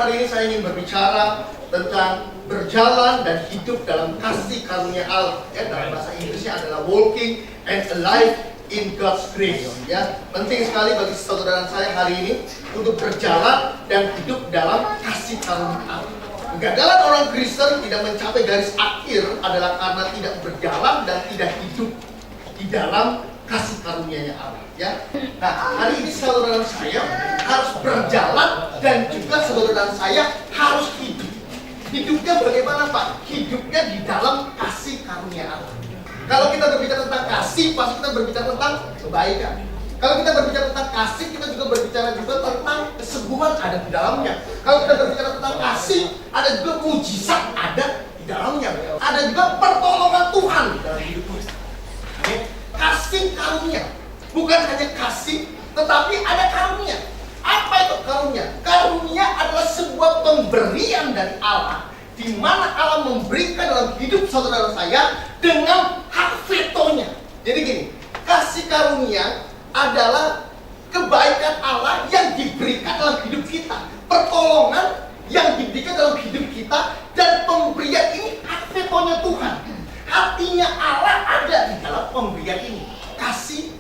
hari ini saya ingin berbicara tentang berjalan dan hidup dalam kasih karunia Allah. Ya, dalam bahasa Inggrisnya adalah walking and alive in God's grace. Ya, penting sekali bagi saudara saya hari ini untuk berjalan dan hidup dalam kasih karunia Allah. Kegagalan orang Kristen tidak mencapai garis akhir adalah karena tidak berjalan dan tidak hidup di dalam kasih karunia-Nya Allah. Ya, nah hari ini saudara saya harus berjalan dan juga saudara saya harus hidup. Hidupnya bagaimana Pak? Hidupnya di dalam kasih karunia Allah. Kalau kita berbicara tentang kasih, pasti kita berbicara tentang kebaikan. Kalau kita berbicara tentang kasih, kita juga berbicara juga tentang kesembuhan ada di dalamnya. Kalau kita berbicara tentang kasih, ada juga mujizat ada di dalamnya. Ada juga pertolongan Tuhan di dalam hidup kita. Kasih karunia, bukan hanya kasih, tetapi ada karunia. Apa itu karunia? Karunia adalah sebuah pemberian dari Allah, di mana Allah memberikan dalam hidup saudara saya dengan hak vetonya. Jadi gini, kasih karunia adalah kebaikan Allah yang diberikan dalam hidup kita, pertolongan yang diberikan dalam hidup kita, dan pemberian ini hak vetonya Tuhan. Hatinya Allah ada di dalam pemberian ini, kasih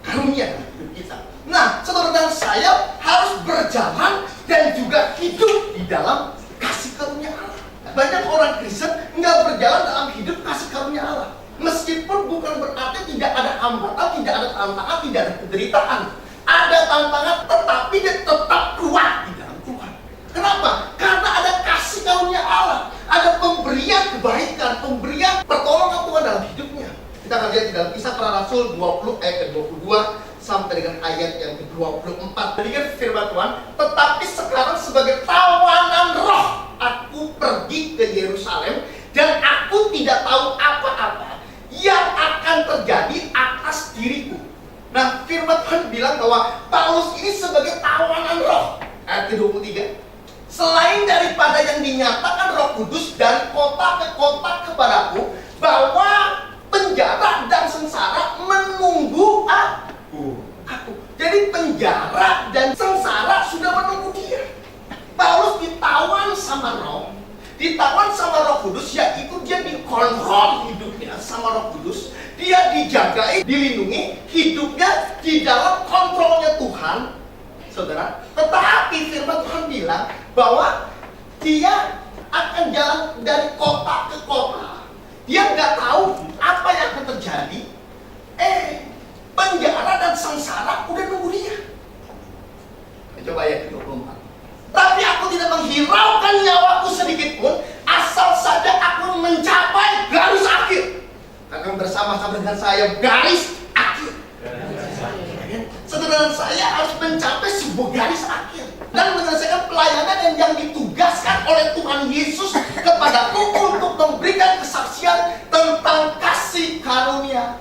karunia dalam hidup kita. Nah, saudara dan saya harus berjalan dan juga hidup di dalam kasih karunia Allah. Banyak orang Kristen nggak berjalan dalam hidup kasih karunia Allah. Meskipun bukan berarti tidak ada hambatan, tidak ada tantangan, tidak ada penderitaan. Ada tantangan, tetapi dia tetap kuat di dalam Tuhan. Kenapa? Karena ada kasih karunia Allah. Ada pemberian kebaikan, pemberian pertolongan Tuhan dalam hidupnya. Kita akan lihat di dalam Kisah Para Rasul 20 ayat ke-22 sampai dengan ayat yang ke-24. Demikian firman Tuhan, tetapi sekarang sebagai tawanan roh aku pergi ke Yerusalem dan aku tidak tahu apa-apa yang akan terjadi atas diriku. Nah, firman Tuhan bilang bahwa Paulus ini sebagai tawanan roh. Ayat ke-23. Selain daripada yang dinyatakan Roh Kudus dari kota ke kota kepadaku, bahwa penjara dan sengsara menunggu aku. Jadi penjara dan sengsara sudah menunggu dia. Paulus ditawan sama Roh Kudus, yaitu dia dikontrol hidupnya sama Roh Kudus. Dia dijagai, dilindungi, hidupnya di dalam kontrolnya Tuhan, saudara. Tetapi firman Tuhan bilang bahwa dia akan jalan dari kota ke kota. Dia nggak tahu apa yang akan terjadi. Penjara dan sengsara udah nunggu dia. Coba ayat 24. Tapi aku tidak menghiraukan nyawaku sedikit pun, asal saja aku mencapai garis akhir. Akan bersama-sama dengan saya garis akhir. Saudara saya harus mencapai sebuah garis akhir dan menyelesaikan pelayanan yang ditugaskan oleh Tuhan Yesus kepadaku untuk memberikan kesaksian tentang kasih karunia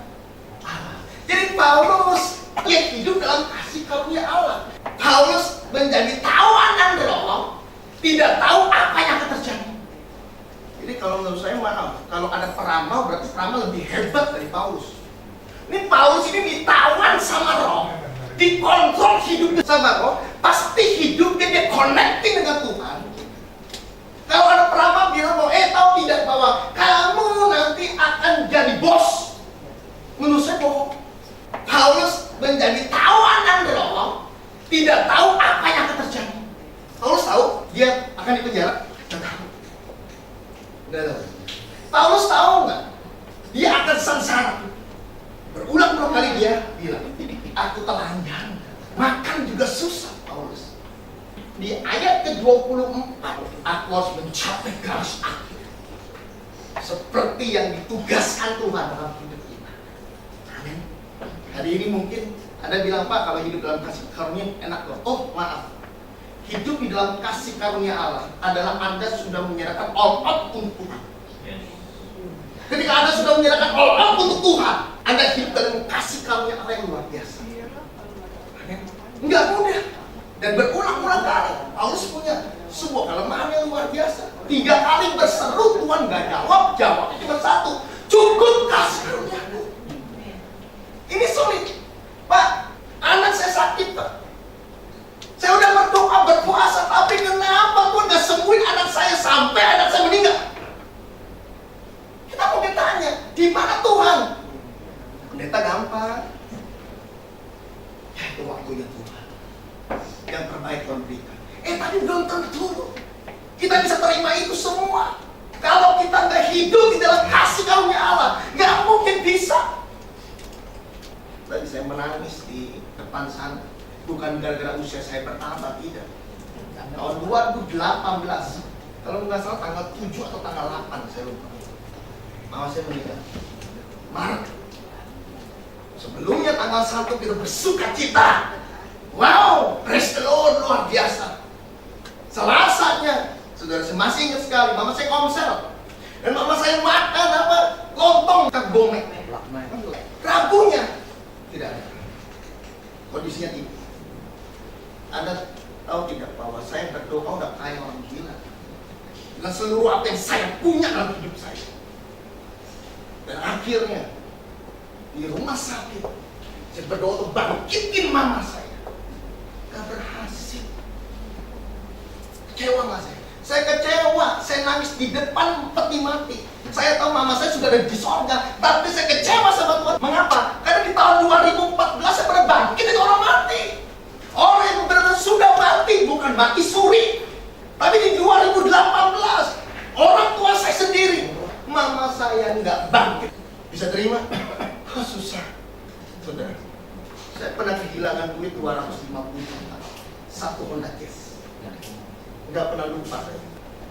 Allah. Jadi Paulus dia hidup dalam kasih karunia Allah. Paulus menjadi tawanan roh, tidak tahu apa yang akan terjadi. Jadi kalau menurut saya maaf, kalau ada peramal berarti peramal lebih hebat dari Paulus. Ini Paulus ini ditawan sama roh, dikontrol hidupnya sama roh, pasti hidupnya dia connecting dengan Tuhan. Kalau ada peramal bilang bahwa tahu tidak bahwa kamu nanti akan jadi bos, menurut saya bohong. Paulus menjadi tawanan roh, tidak tahu apa yang akan terjadi. Paulus tahu dia akan dipenjara? Tidak tahu. Tidak tahu. Paulus tahu nggak? Dia akan sengsara. Berulang-ulang kali dia bilang, aku telanjang, makan juga susah. Paulus di ayat ke-24, aku harus mencapai garis akhir seperti yang ditugaskan Tuhan dalam hidup kita. Amin. Hari ini mungkin Anda bilang, Pak, kalau hidup dalam kasih karunia enak loh. Oh maaf, hidup di dalam kasih karunia Allah adalah Anda sudah menyerahkan all out untuk Tuhan. Ketika Anda sudah menyerahkan all out untuk Tuhan, Anda hidup dalam kasih karunia Allah yang luar biasa. Enggak mudah. Dan berulang-ulang kali Paulus punya sebuah kelemahan yang luar biasa. 3 kali berseru, Tuhan gak jawab. Jawabnya cuma satu, cukup kasih karuniaku. Ini sulit. Pak, anak saya sakit Pak. Saya udah berdoa, berpuasa, tapi kenapa Tuhan Tapi belum tentu kita bisa terima itu semua. Kalau kita nggak hidup di dalam kasih karunia Allah, nggak mungkin bisa. Tadi saya menangis di depan sana, bukan gara-gara usia saya bertambah, tidak. Tahun 2018, kalau nggak salah tanggal 7 atau tanggal 8, saya lupa. Mama saya meninggal Maret. Sebelumnya tanggal 1 kita bersuka cita. Wow, praise the Lord, luar biasa. Selasanya, saudara saya masih ingat sekali, mama saya komsel. Dan mama saya makan apa? Lontong kagomeng. Rabunya tidak ada. Kondisinya tidak. Anda tahu tidak bahwa saya berdoa udah kayak orang gila. Dengan seluruh apa yang saya punya dalam hidup saya. Dan akhirnya di rumah sakit saya berdoa untuk bangkitin mama saya. Gak berhasil. Kecewa gak saya? Saya kecewa, saya nangis di depan peti mati. Saya tahu mama saya sudah ada di sorga, tapi saya kecewa sama Tuhan. Mengapa? Karena di tahun 2014 saya pernah bangkit itu orang mati. Orang yang benar-benar sudah mati, bukan mati suri. Tapi di 2018, orang tua saya sendiri, mama saya nggak bangkit. Bisa terima? Susah. Saudara, saya pernah kehilangan duit 250 juta. Satu Honda Jazz. Nggak pernah lupa saya.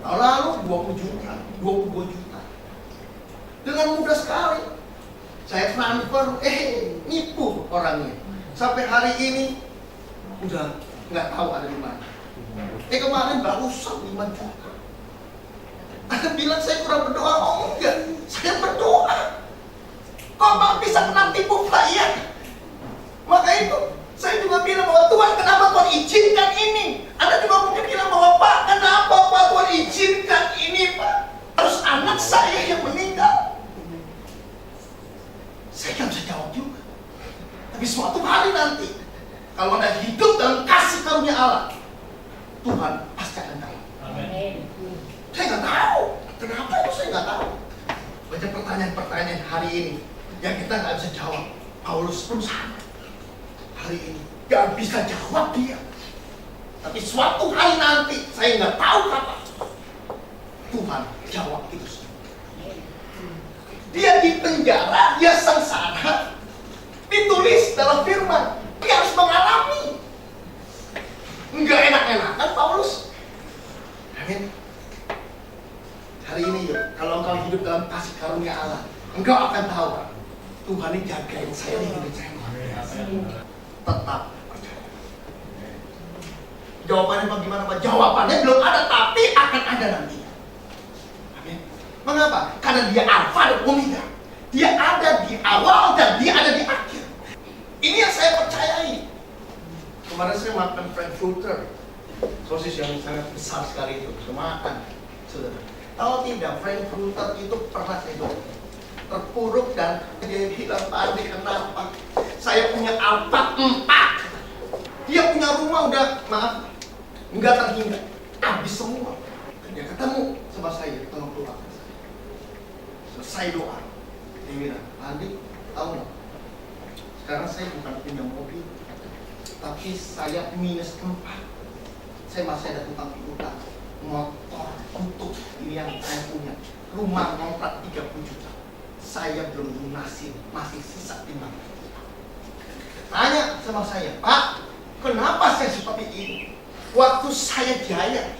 Tahun lalu 20 juta, 22 juta. Dengan mudah sekali. Saya transfer, nipu orangnya. Sampai hari ini, udah nggak tahu ada di mana. Kemarin barusan 5 juta. Anda bilang saya kurang berdoa, oh enggak, saya berdoa. Kok Bang bisa kena tipu klien? Maka itu, saya juga bilang bahwa Tuhan kenapa Tuhan izinkan ini? Anda juga mungkin bilang bahwa Pak, kenapa Pak Tuhan izinkan ini Pak? Harus anak saya yang meninggal. Saya kan bisa jawab juga. Tapi suatu hari nanti, kalau Anda hidup dalam kasih karunia Allah, Tuhan pasti akan tahu. Amin. Saya nggak tahu. Kenapa itu saya nggak tahu. Banyak pertanyaan-pertanyaan hari ini yang kita nggak bisa jawab. Paulus pun sama. Hari ini nggak bisa jawab dia. Tapi suatu hari nanti, saya nggak tahu kapan, Tuhan jawab itu semua. Dia di penjara, dia sengsara. Ditulis dalam firman, dia harus mengalami. Nggak enak-enakan Paulus. Amin. Hari ini yuk, kalau engkau hidup dalam kasih karunia Allah, engkau akan tahu Tuhan ini jagain saya di hidup saya. Tetap percaya. Jawabannya bagaimana Pak? Jawabannya belum ada, tapi akan ada nanti. Amin. Mengapa? Karena dia Alfa dan Omega. Dia ada di awal dan dia ada di akhir. Ini yang saya percayai. Kemarin saya makan Frankfurter, sosis yang sangat besar sekali itu. Saya makan, saudara. Tahu tidak, Frankfurter itu pernah saya coba. Terpuruk dan dia bilang, Pak Andi kenapa? Saya punya Alphard 4. Dia punya rumah udah, maaf, nggak terhingga, habis semua. Dan dia ketemu sama saya di tengah keluarga saya. Selesai doa, dia bilang, Andi, tahu nggak? Sekarang saya bukan punya mobil, tapi saya minus 4. Saya masih ada utang piutang, motor untuk ini yang saya punya, rumah kontrak 30 juta. Saya belum lunasin, masih sisa 5 juta. Tanya sama saya, Pak, kenapa saya seperti ini? Waktu saya jaya,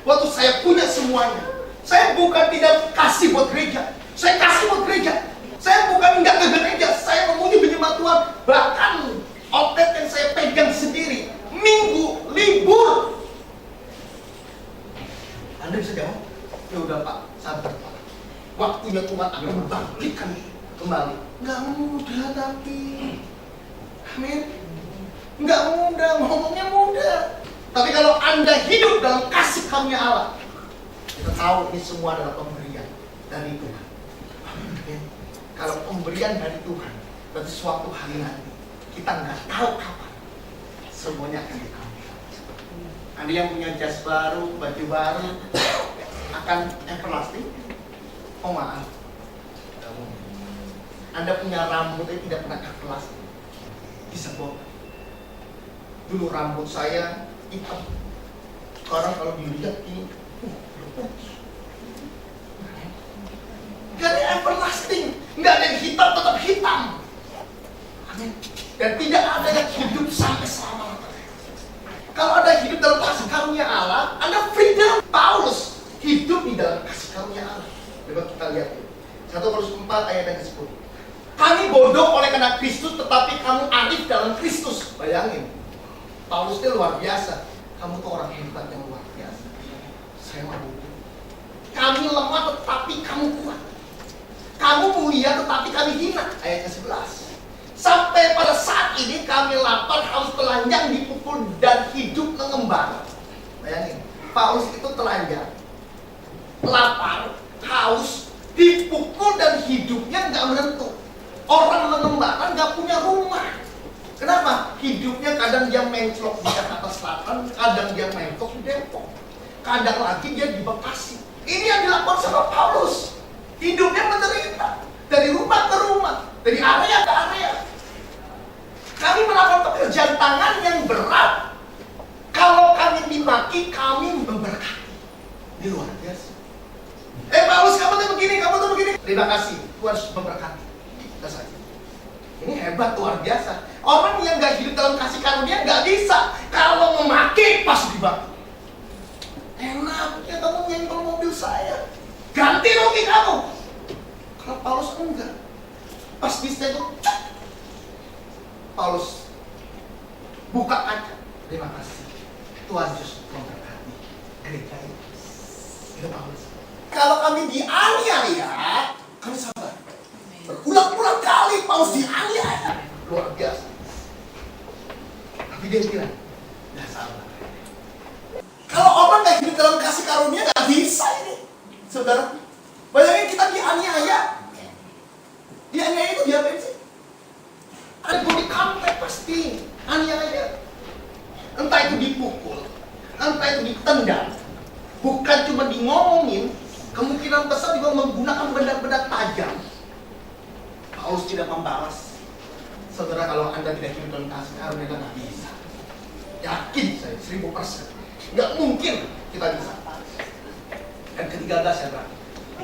waktu saya punya semuanya, saya bukan tidak kasih buat gereja, saya kasih buat gereja. Saya bukan nggak ke gereja, saya memuji penyembah Tuhan. Bahkan outlet yang saya pegang sendiri, minggu libur. Anda bisa jawab? Ya udah Pak, sabar Pak. Waktunya Tuhan akan membangkitkan kembali. Nggak mudah tapi, amin. Nggak mudah, ngomongnya mudah. Tapi kalau Anda hidup dalam kasih karunia Allah, kita tahu ini semua adalah pemberian dari Tuhan. Amin. Kalau pemberian dari Tuhan, berarti suatu hari nanti kita nggak tahu kapan semuanya akan diambil. Anda yang punya jas baru, baju baru, akan everlasting. Oh maaf, Anda punya rambut yang tidak pernah everlasting, bisa bohong. Dulu rambut saya hitam, Sekarang kalau dilihat ini, gak ada yang everlasting, gak ada yang hitam tetap hitam. Amin. Dan tidak ada yang hidup sampai selama-lamanya. Kalau ada hidup dalam kasih karunia Allah, Anda freedom. Paulus hidup di dalam kasih karunia Allah. Coba kita lihat ya. 1 Korintus 4 ayat yang ke-10. Kami bodoh oleh karena Kristus, tetapi kamu arif dalam Kristus. Bayangin, Paulus itu luar biasa. Kamu tuh orang hebat yang luar biasa. Saya mau bodoh. Kami lemah tetapi kamu kuat. Kamu mulia tetapi kami hina. Ayat ke-11. Sampai pada saat ini kami lapar, haus, telanjang, dipukul, dan hidup mengembara. Bayangin, Paulus itu telanjang, lapar, haus, dipukul, dan hidupnya nggak menentu. Orang mengembara nggak punya rumah. Kenapa? Hidupnya kadang dia menclok di Jakarta Selatan, kadang dia mentok di Depok, kadang lagi dia di Bekasi. Ini yang dilakukan sama Paulus. Hidupnya menderita dari rumah ke rumah, dari area ke area. Kami melakukan pekerjaan tangan yang berat. Kalau kami dimaki, kami memberkati. Ini luar biasa. Paulus, kamu tuh begini, kamu tuh begini. Terima kasih, Tuhan harus memberkati. Kita saja. Ini hebat, luar biasa. Orang yang gak hidup dalam kasih karunia gak bisa. Kalau memaki, pas dibaki. Enak, ya kamu nyenggol mobil saya. Ganti rugi kamu. Kalau Paulus enggak. Pas disenggol, Paulus buka kaca. Terima kasih, Tuhan Yesus memberkati gereja ini. Itu Paulus. Kalau kami dianiaya, kami sabar. Berulang-ulang kali Paulus dianiaya, luar biasa. Tapi dia bilang, nggak sabar. Kalau orang nggak hidup dalam kasih karunia, nggak bisa ini, saudara. Bayangin kita dianiaya. Dianiaya itu diapain sih? Ada body contact pasti, aniaya. Entah itu dipukul, entah itu ditendang, bukan cuma di ngomongin, kemungkinan besar juga menggunakan benda-benda tajam. Paulus tidak membalas. Saudara, kalau Anda tidak hidup dalam kasih karunia, Anda nggak bisa. Yakin saya, 1000%. Nggak mungkin kita bisa. Dan ketiga saudara,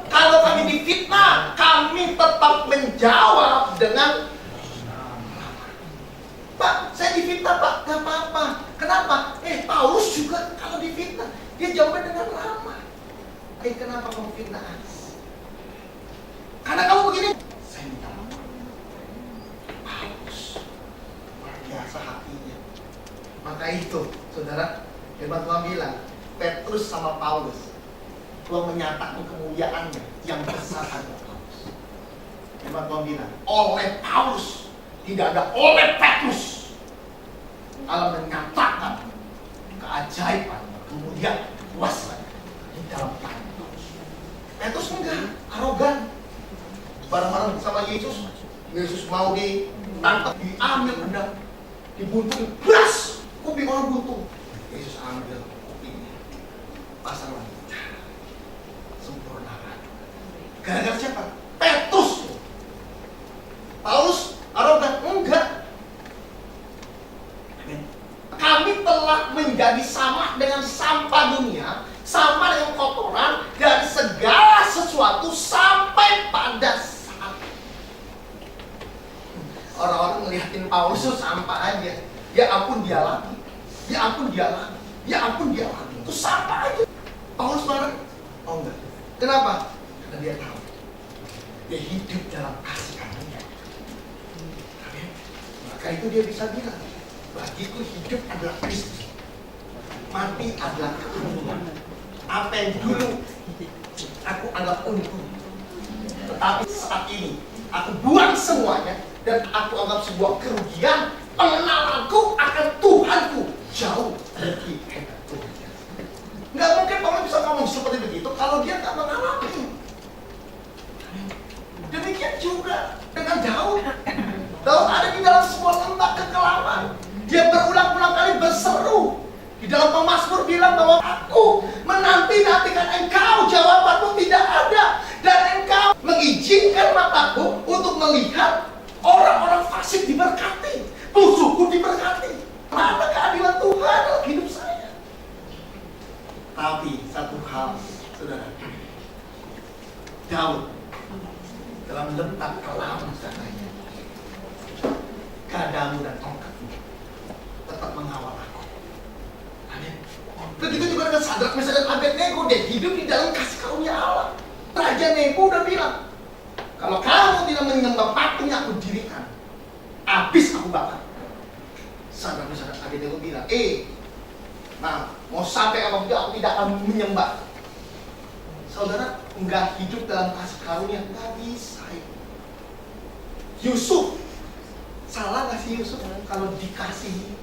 kalau kami difitnah, kami tetap menjawab dengan, Pak, saya difitnah Pak, gak apa-apa. Kenapa? Paulus juga kalau difitnah, dia jawabnya dengan ramah. Kenapa kamu fitnah? Karena kamu begini. Saya minta maaf. Paulus luar biasa hatinya. Maka itu, saudara, firman Tuhan bilang, Petrus sama Paulus, Tuhan menyatakan kemuliaannya yang besar adalah Paulus. Firman Tuhan bilang, oleh Paulus, tidak ada oleh Petrus. Allah menyatakan keajaiban, kemudian kuasa di dalam tangan Paulus. Petrus enggak, arogan. Barang-barang bersama Yesus, Yesus mau ditangkap, diambil pedang, dibuntung, beras, kuping orang buntung. Yesus ambil kupingnya, pasang lagi, sempurnakan. Gara-gara siapa? Petrus. Paulus arogan? Enggak. Kami telah menjadi sama dengan sampah dunia, sama dengan kotoran dari segala sesuatu sampai pada saat orang-orang ngeliatin Paulus itu sampah aja. Ya ampun dia lagi, ya ampun dia lagi, ya ampun dia lagi. Itu sampah aja. Paulus marah? Oh enggak. Kenapa? Karena dia tahu dia hidup dalam kasih karunia. Maka itu dia bisa bilang, bagiku hidup adalah Kristus, mati adalah keuntungan. Apa yang dulu aku anggap untung, tetapi saat ini aku buang semuanya dan aku anggap sebuah kerugian. Pengenalanku akan Tuhanku jauh lebih hebat. Nggak mungkin Paulus bisa ngomong seperti begitu kalau dia nggak mengalami. Demikian juga dengan Daud. Daud ada di dalam sebuah lembah kekelaman. Dia berulang-ulang kali berseru. Di dalam Pemazmur bilang bahwa aku menanti-nantikan engkau, jawabanmu tidak ada. Dan engkau mengizinkan mataku untuk melihat orang-orang fasik diberkati, musuhku diberkati. Mana keadilan Tuhan dalam hidup saya? Tapi satu hal, saudara, Daud dalam letak kelam katanya, gadamu dan tongkatmu tetap mengawal aku. Amin. Begitu juga dengan Sadrak, Mesak dan Abednego, dia hidup di dalam kasih karunia Allah. Raja Nebo udah bilang, kalau kamu tidak menyembah patung yang aku dirikan, habis aku bakar. Sadrak, Mesak dan Abednego bilang, nah, mau sampai apa juga aku tidak akan menyembah. Saudara, enggak hidup dalam kasih karunia, enggak bisa. Yusuf, salah nggak sih Yusuf kalau dikasih?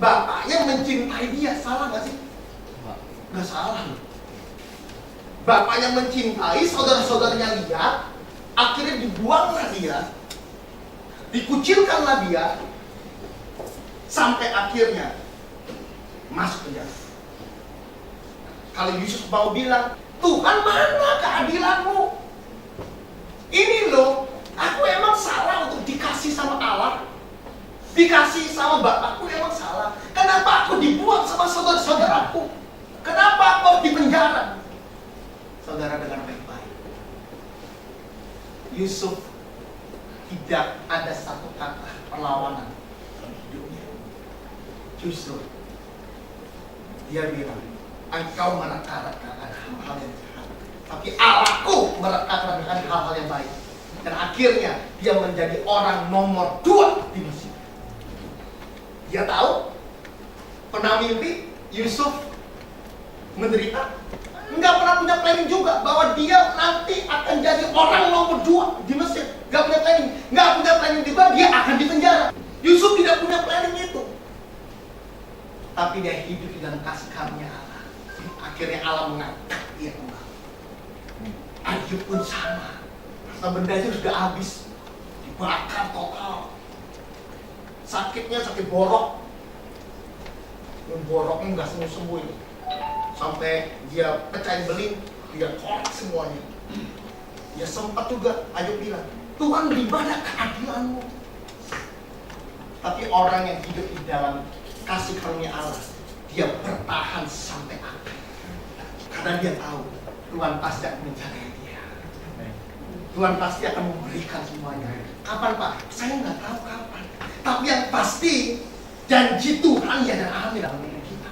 Bapaknya mencintai dia, salah nggak sih? Nggak salah. Bapaknya mencintai, saudara-saudaranya lihat, akhirnya dibuanglah dia, dikucilkanlah dia, sampai akhirnya masuk penjara. Kalau Yusuf mau bilang, Tuhan mana keadilanmu? Ini loh, aku emang salah untuk dikasih sama Allah, dikasih sama bapakku emang salah. Kenapa aku dibuang sama saudara-saudaraku? Kenapa aku di penjara? Saudara dengar baik-baik. Yusuf tidak ada satu kata perlawanan dalam hidupnya. Justru dia bilang, engkau mereka-rekakan hal-hal yang jahat, tapi Allahku mereka-rekakan hal-hal yang baik. Dan akhirnya dia menjadi orang nomor 2 di Mesir. Dia tahu, pernah mimpi Yusuf menderita, nggak pernah punya planning juga bahwa dia nanti akan jadi orang nomor 2 di Mesir. Nggak punya planning juga dia akan dipenjara. Yusuf tidak punya planning itu, tapi dia hidup di dalam kasih karunia Allah. Akhirnya Allah mengangkat dia kembali. Ayub pun sama. Rasa bendanya sudah habis, dibakar total. Sakitnya sakit borok. Yang boroknya nggak sembuh-sembuh ini. Sampai dia pecahin beling, dia korek semuanya. Dia sempat juga, Ayub bilang, Tuhan di mana keadilanmu? Tapi orang yang hidup di dalam kasih karunia Allah, dia bertahan sampai akhir. Karena dia tahu Tuhan pasti akan menjaga dia. Tuhan pasti akan memberikan semuanya. Kapan Pak? Saya nggak tahu kapan. Tapi yang pasti janji Tuhan ya dan amin dalam hidup kita.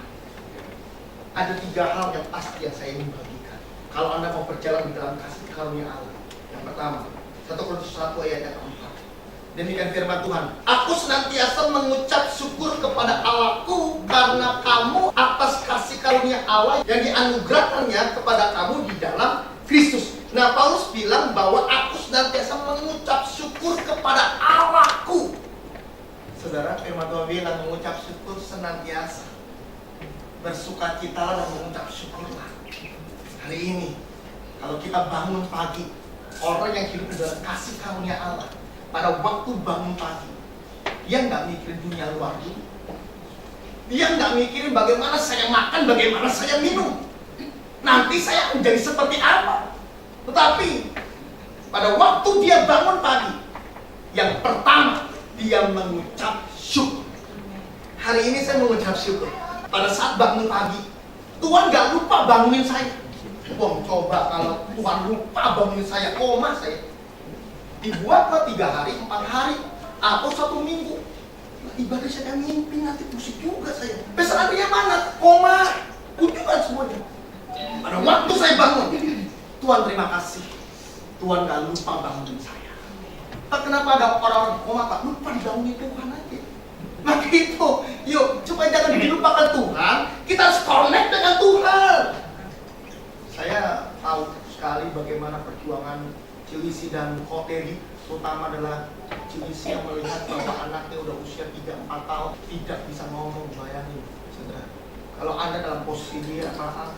Ada 3 hal yang pasti yang saya ingin bagikan. Kalau Anda mau berjalan di dalam kasih karunia Allah. Yang pertama, 1 Korintus 1 ayat yang keempat. Demikian firman Tuhan, aku senantiasa mengucap syukur kepada Allahku karena kamu atas kasih karunia Allah yang dianugerahkannya kepada kamu di dalam Kristus. Nah, Paulus bilang bahwa aku senantiasa mengucap syukur kepada Allahku. Saudara, firman Tuhan bilang mengucap syukur senantiasa. Bersukacitalah dan mengucap syukurlah. Hari ini, kalau kita bangun pagi, orang yang hidup dalam kasih karunia Allah, pada waktu bangun pagi, dia nggak mikirin dunia luar dulu. Dia nggak mikirin bagaimana saya makan, bagaimana saya minum. Nanti saya akan jadi seperti apa. Tetapi pada waktu dia bangun pagi, yang pertama dia mengucap syukur. Hari ini saya mengucap syukur. Pada saat bangun pagi, Tuhan nggak lupa bangunin saya. Wah, coba kalau Tuhan lupa bangunin saya, koma saya. Dibuatlah 3 hari, 4 hari, atau 1 minggu. Ibadah saya mimpi, nanti pusing juga saya. Pesanannya mana? Koma. Kunjungan semuanya. Pada waktu saya bangun, Tuhan terima kasih. Tuhan gak lupa bangunin saya. Tak kenapa ada orang-orang koma tak lupa dibangunin Tuhan aja. Maka itu, yuk, supaya jangan dilupakan Tuhan, kita harus connect dengan Tuhan. Saya tahu sekali bagaimana perjuangan Cilisi dan Koteri, terutama adalah Cilisi yang melihat bahwa anaknya udah usia 3-4 tahun tidak bisa ngomong. Bayangin, saudara. Kalau Anda dalam posisi dia, maaf,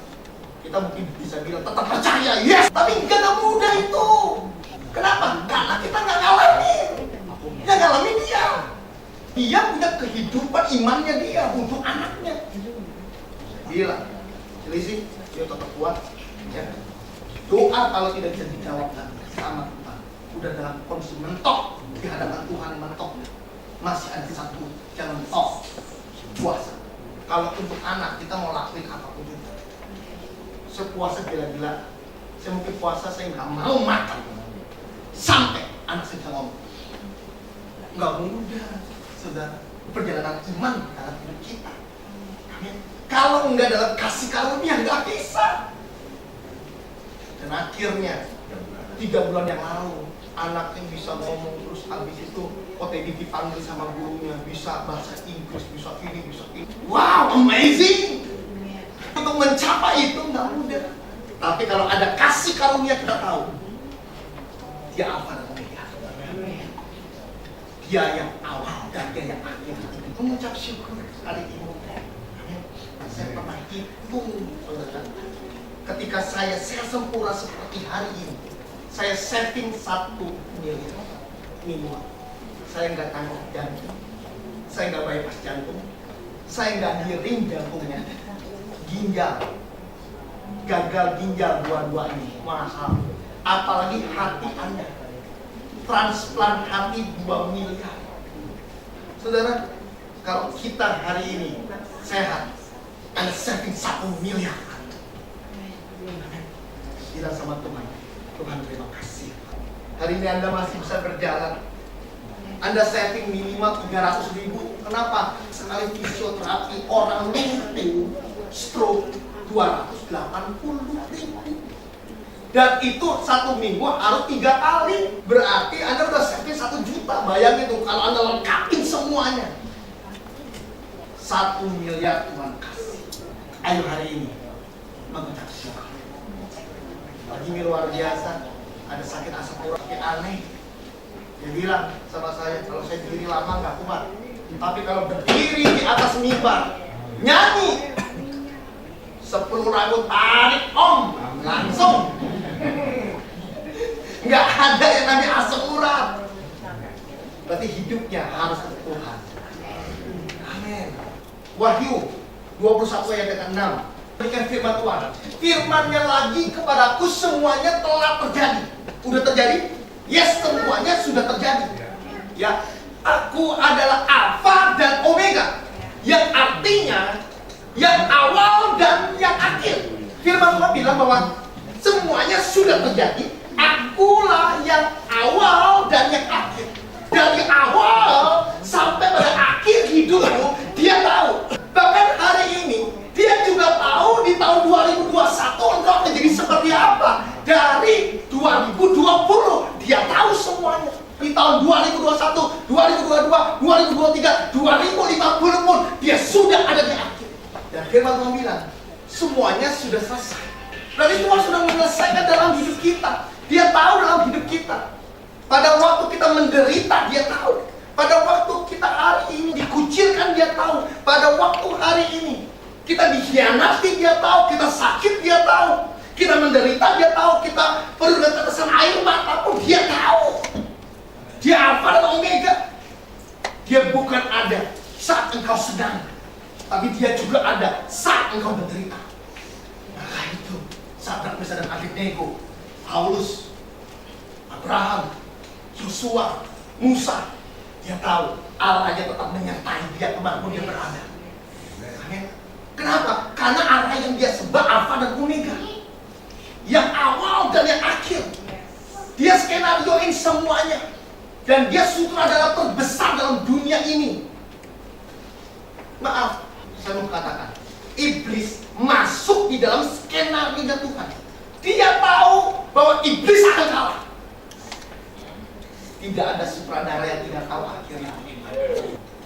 kita mungkin bisa bilang tetap percaya, yes, tapi nggak mudah itu. Kenapa? Karena kita nggak ngalamin. Nggak ngalamin dia. Dia punya kehidupan imannya dia untuk anaknya. Bilang, Cilisi, dia tetap kuat. Ya. Doa kalau tidak bisa dijawab sama Tuhan, udah dalam kondisi mentok di hadapan Tuhan, mentok. Masih ada satu jalan mentok, puasa. Kalau untuk anak kita mau lakuin apapun juga, Saya puasa gila-gila. Saya mungkin puasa, saya nggak mau makan sampai anak saya bisa ngomong. Nggak mudah, saudara. Perjalanan iman dalam hidup kita. Amin. Kalau nggak dalam kasih karunia nggak bisa. Dan akhirnya 3 bulan yang lalu anaknya bisa ngomong, terus habis itu OTD dipanggil sama gurunya, bisa bahasa Inggris, bisa ini, bisa ini. Wow, amazing! Untuk mencapai itu nggak mudah. Tapi kalau ada kasih karunia kita tahu, dia Alfa dan Omega. Dia yang awal dan dia yang akhir. Mengucap syukur hari ini. Saya pernah hitung, saudara. Ketika saya sempurna seperti hari ini, saya setting 1 miliar minimal. Saya nggak tanggung jantung, saya nggak bypass jantung, saya nggak giring jantungnya, ginjal, gagal ginjal dua-duanya mahal. Apalagi hati Anda, transplant hati 2 miliar. Saudara, kalau kita hari ini sehat, Anda setting 1 miliar. Bilang sama Tuhan, Tuhan terima kasih. Hari ini Anda masih bisa berjalan. Anda setting minimal 300.000. Kenapa? Sekali fisioterapi orang lumpuh, stroke 280.000. Dan itu 1 minggu harus 3 kali. Berarti Anda udah setting 1 juta. Bayangin tuh kalau Anda lengkapin semuanya. 1 miliar Tuhan kasih. Ayo hari ini mengucap syukur. Lagi ini luar biasa. Ada sakit asam urat yang aneh. Dia bilang sama saya, kalau saya berdiri lama nggak kuat. Tapi kalau berdiri di atas mimbar, nyanyi 10 rambut tarik om, langsung. Nggak ada yang namanya asam urat. Berarti hidupnya harus untuk Tuhan. Amin. Wahyu 21 ayat 6. Berikan firman Tuhan. Firman-Nya lagi kepadaku, semuanya telah terjadi. Udah terjadi? Yes, semuanya sudah terjadi. Ya, aku adalah Alfa dan Omega. Yang artinya yang awal dan yang akhir. Firman Tuhan bilang bahwa semuanya sudah terjadi. Akulah yang awal dan yang akhir. Dari awal sampai pada akhir hidupmu, dia tahu. Bahkan hari ini dia juga tahu di tahun 2021 engkau akan jadi seperti apa. Dari 2020 dia tahu semuanya. Di tahun 2021, 2022, 2023, 2050 pun dia sudah ada di akhir. Dan firman Tuhan bilang, semuanya sudah selesai. Berarti Tuhan sudah menyelesaikan dalam hidup kita. Dia tahu dalam hidup kita. Pada waktu kita menderita, dia tahu. Pada waktu kita hari ini dikucilkan, dia tahu. Pada waktu hari ini kita dikhianati, dia tahu. Kita sakit, dia tahu. Kita menderita, dia tahu. Kita perlu tetesan air mata pun dia tahu. Dia Alfa dan Omega. Dia bukan ada saat engkau sedang, tapi dia juga ada saat engkau menderita. Maka itu Sadrak, Mesak dan Abednego, Paulus, Abraham, Yosua, Musa, dia tahu Allah aja tetap menyertai dia kemanapun dia berada. Amin. Kenapa? Karena Allah yang dia sembah Alfa dan Omega, yang awal dan yang akhir. Dia skenarioin semuanya. Dan dia sutradara terbesar dalam dunia ini. Maaf, saya mau katakan, iblis masuk di dalam skenario Tuhan. Dia tahu bahwa iblis akan kalah. Tidak ada sutradara yang tidak tahu akhirnya.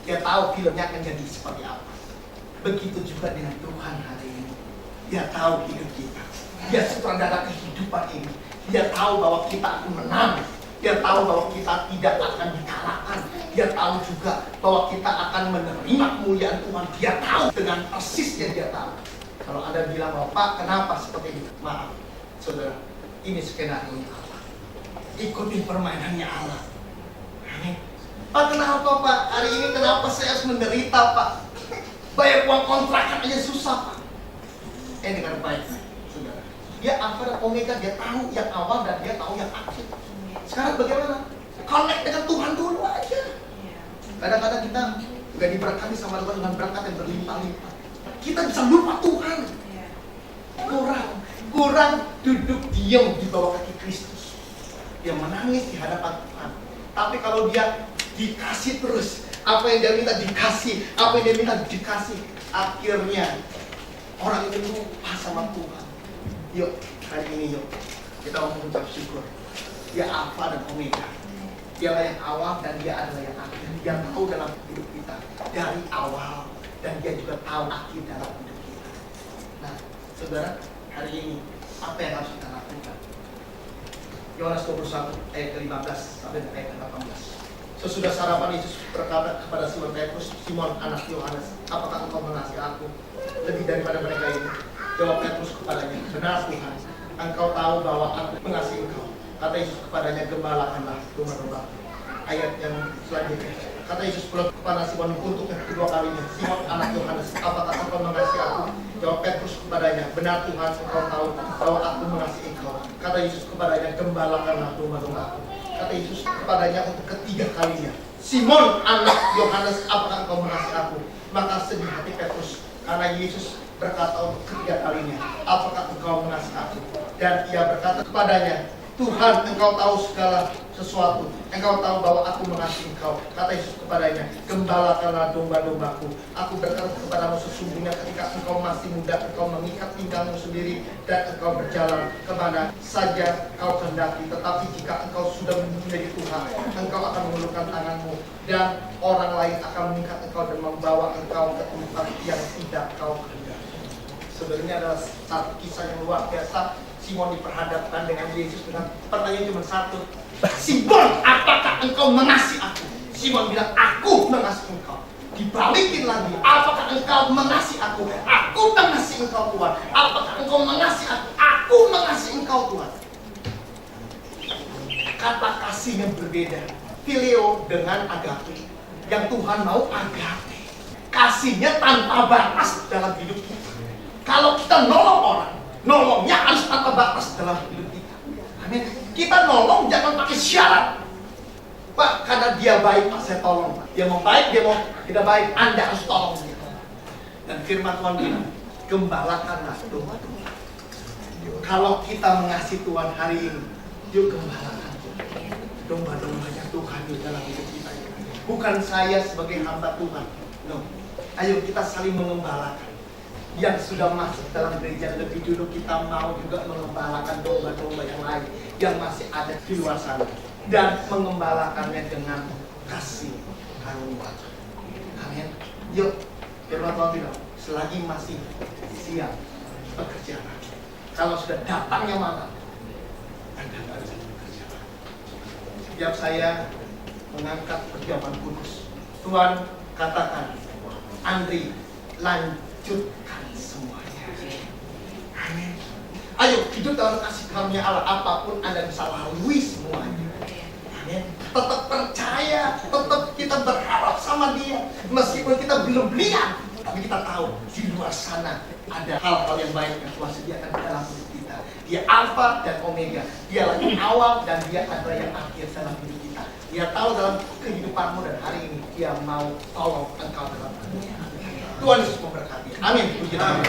Dia tahu filmnya akan jadi seperti apa. Begitu juga dengan Tuhan hari ini. Dia tahu hidup kita. Dia sutradara kehidupan ini. Dia tahu bahwa kita akan menang. Dia tahu bahwa kita tidak akan dikalahkan. Dia tahu juga bahwa kita akan menerima kemuliaan Tuhan. Dia tahu dengan persisnya, dia tahu. Kalau Anda bilang bahwa Pak, kenapa seperti ini? Maaf, saudara, ini skenario Allah. Ikuti permainannya Allah. Amin. Pak, kenapa Pak? Hari ini kenapa saya harus menderita Pak? Bayar uang kontrakan aja susah Pak. Dengan baik, saudara. Dia Alfa dan Omega, dia tahu yang awal dan dia tahu yang akhir. Sekarang bagaimana? Connect dengan Tuhan dulu aja. Kadang-kadang kita nggak diberkati sama Tuhan dengan berkat yang berlimpah-limpah. Kita bisa lupa Tuhan. Kurang. kurang duduk diam di bawah kaki Kristus. Dia menangis di hadapan Tuhan. Tapi kalau dia dikasih terus, apa yang dia minta dikasih, apa yang dia minta dikasih, akhirnya orang itu lupa sama Tuhan. Yuk, hari ini yuk, kita mau mengucap syukur. Dia Alfa dan Omega. Dialah yang awal dan dia adalah yang akhir. Dia tahu dalam hidup kita dari awal, dan dia juga tahu akhir dalam hidup kita. Nah, saudara, hari ini apa yang harus kita lakukan? Yohanes 21 ayat ke-15 sampai ayat ke-18. Sesudah sarapan, Yesus berkata kepada Simon Petrus, "Simon anak Yohanes, apakah engkau mengasihi aku lebih daripada mereka ini?" Jawab Petrus kepadanya, "Benar Tuhan, engkau tahu bahwa aku mengasihi engkau." Kata Yesus kepadanya, "Gembalakanlah domba-domba." Ayat yang selanjutnya, kata Yesus pula kepada Simon untuk yang kedua kalinya, "Simon anak Yohanes, apakah engkau mengasihi aku?" Jawab Petrus kepadanya, "Benar Tuhan, engkau tahu bahwa aku mengasihi engkau." Kata Yesus kepadanya, "Gembalakanlah domba-domba." Kata Yesus kepadanya untuk ketiga kalinya, "Simon anak Yohanes, apakah engkau mengasihi aku?" Maka sedih hati Petrus karena Yesus berkata untuk ketiga kalinya, "Apakah engkau mengasihi aku?" Dan ia berkata kepadanya, "Tuhan, engkau tahu segala sesuatu. Engkau tahu bahwa aku mengasihi engkau." Kata Yesus kepadanya, "Gembalakanlah domba-dombaku. Aku berkata kepadamu, sesungguhnya ketika engkau masih muda, engkau mengikat pinggangmu sendiri dan engkau berjalan kemana saja engkau kehendaki. Tetapi jika engkau sudah menjadi tua, engkau akan mengulurkan tanganmu dan orang lain akan mengikat engkau dan membawa engkau ke tempat yang tidak kau kehendaki." Sebenarnya adalah satu kisah yang luar biasa. Simon diperhadapkan dengan Yesus dengan pertanyaan cuma satu, "Simon, apakah engkau mengasihi aku?" Simon bilang, "Aku mengasihi engkau." Dibalikin lagi, "Apakah engkau mengasihi aku?" "Aku mengasihi engkau Tuhan." "Apakah engkau mengasihi aku?" "Aku mengasihi engkau Tuhan." Kata kasihnya berbeda. Phileo dengan agape. Yang Tuhan mau agape. Kasihnya tanpa batas dalam hidup kita. Kalau kita nolong orang, nolongnya harus tanpa batas dalam hidup kita. Amin. Kita nolong jangan pakai syarat. "Pak, karena dia baik, Pak, saya tolong. Pak. Dia mau baik, dia mau tidak baik, Anda harus tolong dia." Dan firman Tuhan bilang, "Gembalakanlah domba-domba." Kalau kita mengasihi Tuhan hari ini, yuk gembalakan domba-dombanya Tuhan di dalam hidup kita. Bukan saya sebagai hamba Tuhan. No. Ayo kita saling mengembalakan. Yang sudah masuk dalam gereja lebih dulu, kita mau juga mengembalakan domba-domba yang lain yang masih ada di luar sana, dan mengembalakannya dengan kasih karunia. Amin. Yuk, firman Tuhan bilang, selagi masih siang bekerja. Kalau sudah datangnya malam, Anda harus bekerja. Setiap saya mengangkat perjamuan kudus, Tuhan katakan, "Andri, lanjutkan semuanya." Amin. Ayo hidup dalam kasih karunia Allah, apapun Anda bisa lalui semuanya. Amin. Tetap percaya, tetap kita berharap sama Dia, meskipun kita belum lihat, tapi kita tahu di luar sana ada hal-hal yang baik yang Tuhan sediakan di dalam hidup kita. Dia Alfa dan Omega, Dia lagi awal dan Dia adalah yang akhir dalam hidup kita. Dia tahu dalam kehidupanmu, dan hari ini Dia mau tolong engkau dalam kehidupan. Tuhan Yesus memberkati. Amin. Puji Tuhan.